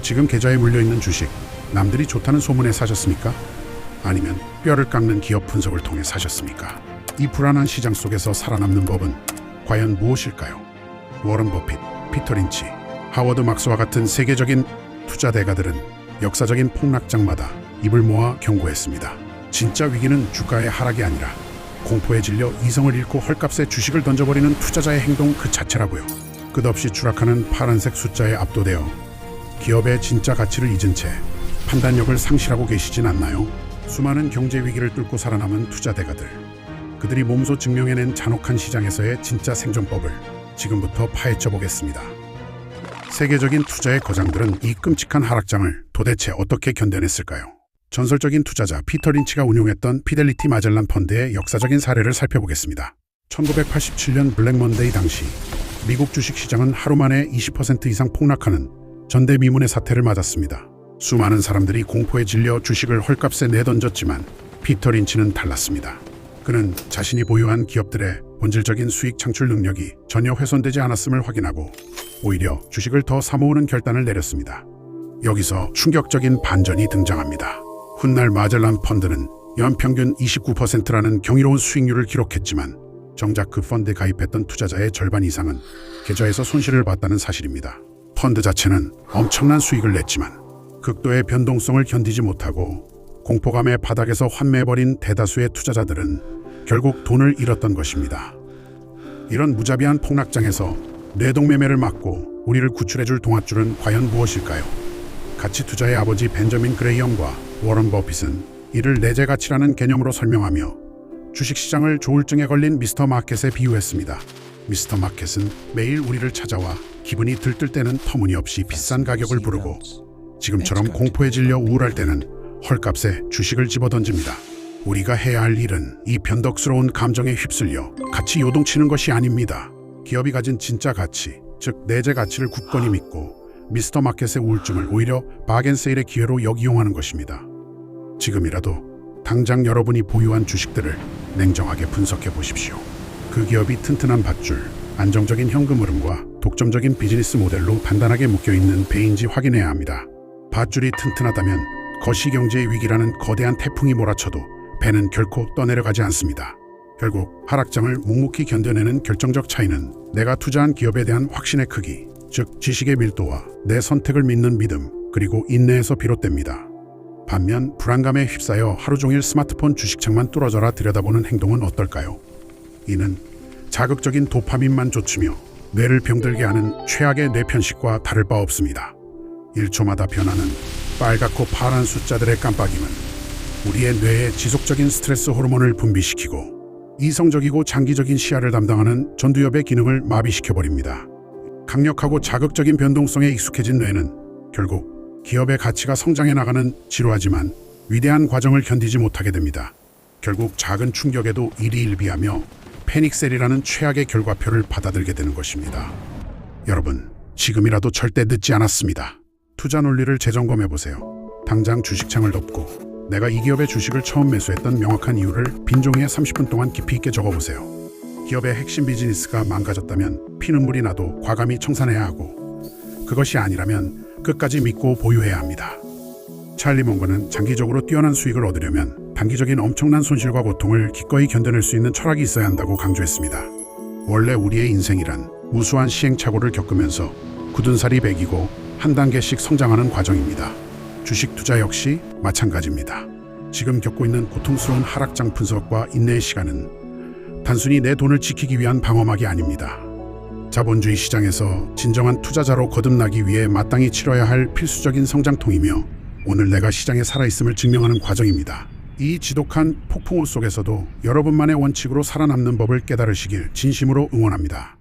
지금 계좌에 물려있는 주식, 남들이 좋다는 소문에 사셨습니까? 아니면 뼈를 깎는 기업 분석을 통해 사셨습니까? 이 불안한 시장 속에서 살아남는 법은 과연 무엇일까요? 워런 버핏, 피터 린치, 하워드 막스와 같은 세계적인 투자 대가들은 역사적인 폭락장마다 입을 모아 경고했습니다. 진짜 위기는 주가의 하락이 아니라 공포에 질려 이성을 잃고 헐값에 주식을 던져버리는 투자자의 행동 그 자체라고요. 끝없이 추락하는 파란색 숫자에 압도되어 기업의 진짜 가치를 잊은 채 판단력을 상실하고 계시진 않나요? 수많은 경제 위기를 뚫고 살아남은 투자 대가들, 그들이 몸소 증명해낸 잔혹한 시장에서의 진짜 생존법을 지금부터 파헤쳐 보겠습니다. 세계적인 투자의 거장들은 이 끔찍한 하락장을 도대체 어떻게 견뎌냈을까요? 전설적인 투자자 피터 린치가 운용했던 피델리티 마젤란 펀드의 역사적인 사례를 살펴보겠습니다. 1987년 블랙 먼데이 당시 미국 주식시장은 하루 만에 20% 이상 폭락하는 전대미문의 사태를 맞았습니다. 수많은 사람들이 공포에 질려 주식을 헐값에 내던졌지만 피터 린치는 달랐습니다. 그는 자신이 보유한 기업들의 본질적인 수익 창출 능력이 전혀 훼손되지 않았음을 확인하고 오히려 주식을 더 사모으는 결단을 내렸습니다. 여기서 충격적인 반전이 등장합니다. 훗날 마젤란 펀드는 연평균 29%라는 경이로운 수익률을 기록했지만 정작 그 펀드에 가입했던 투자자의 절반 이상은 계좌에서 손실을 봤다는 사실입니다. 펀드 자체는 엄청난 수익을 냈지만 극도의 변동성을 견디지 못하고 공포감의 바닥에서 환매해버린 대다수의 투자자들은 결국 돈을 잃었던 것입니다. 이런 무자비한 폭락장에서 뇌동매매를 막고 우리를 구출해줄 동아줄은 과연 무엇일까요? 가치 투자의 아버지 벤저민 그레이엄과 워런 버핏은 이를 내재 가치라는 개념으로 설명하며 주식시장을 조울증에 걸린 미스터 마켓에 비유했습니다. 미스터 마켓은 매일 우리를 찾아와 기분이 들뜰 때는 터무니없이 비싼 가격을 부르고 지금처럼 공포에 질려 우울할 때는 헐값에 주식을 집어던집니다. 우리가 해야 할 일은 이 변덕스러운 감정에 휩쓸려 같이 요동치는 것이 아닙니다. 기업이 가진 진짜 가치, 즉 내재 가치를 굳건히 믿고 미스터 마켓의 우울증을 오히려 바겐세일의 기회로 역이용하는 것입니다. 지금이라도 당장 여러분이 보유한 주식들을 냉정하게 분석해 보십시오. 그 기업이 튼튼한 밧줄, 안정적인 현금 흐름과 독점적인 비즈니스 모델로 단단하게 묶여있는 배인지 확인해야 합니다. 밧줄이 튼튼하다면 거시경제의 위기라는 거대한 태풍이 몰아쳐도 배는 결코 떠내려가지 않습니다. 결국 하락장을 묵묵히 견뎌내는 결정적 차이는 내가 투자한 기업에 대한 확신의 크기, 즉 지식의 밀도와 내 선택을 믿는 믿음, 그리고 인내에서 비롯됩니다. 반면 불안감에 휩싸여 하루 종일 스마트폰 주식창만 뚫어져라 들여다보는 행동은 어떨까요? 이는 자극적인 도파민만 좇으며 뇌를 병들게 하는 최악의 뇌편식과 다를 바 없습니다. 1초마다 변하는 빨갛고 파란 숫자들의 깜빡임은 우리의 뇌에 지속적인 스트레스 호르몬을 분비시키고 이성적이고 장기적인 시야를 담당하는 전두엽의 기능을 마비시켜버립니다. 강력하고 자극적인 변동성에 익숙해진 뇌는 결국 기업의 가치가 성장해 나가는 지루하지만 위대한 과정을 견디지 못하게 됩니다. 결국 작은 충격에도 일희일비하며 패닉셀이라는 최악의 결과표를 받아들게 되는 것입니다. 여러분, 지금이라도 절대 늦지 않았습니다. 투자 논리를 재점검해보세요. 당장 주식창을 덮고 내가 이 기업의 주식을 처음 매수했던 명확한 이유를 빈 종이에 30분 동안 깊이 있게 적어보세요. 기업의 핵심 비즈니스가 망가졌다면 피눈물이 나도 과감히 청산해야 하고 그것이 아니라면 끝까지 믿고 보유해야 합니다. 찰리 몽거는 장기적으로 뛰어난 수익을 얻으려면 단기적인 엄청난 손실과 고통을 기꺼이 견뎌낼 수 있는 철학이 있어야 한다고 강조했습니다. 원래 우리의 인생이란 무수한 시행착오를 겪으면서 굳은 살이 배기고 한 단계씩 성장하는 과정입니다. 주식 투자 역시 마찬가지입니다. 지금 겪고 있는 고통스러운 하락장 분석과 인내의 시간은 단순히 내 돈을 지키기 위한 방어막이 아닙니다. 자본주의 시장에서 진정한 투자자로 거듭나기 위해 마땅히 치러야 할 필수적인 성장통이며 오늘 내가 시장에 살아있음을 증명하는 과정입니다. 이 지독한 폭풍우 속에서도 여러분만의 원칙으로 살아남는 법을 깨달으시길 진심으로 응원합니다.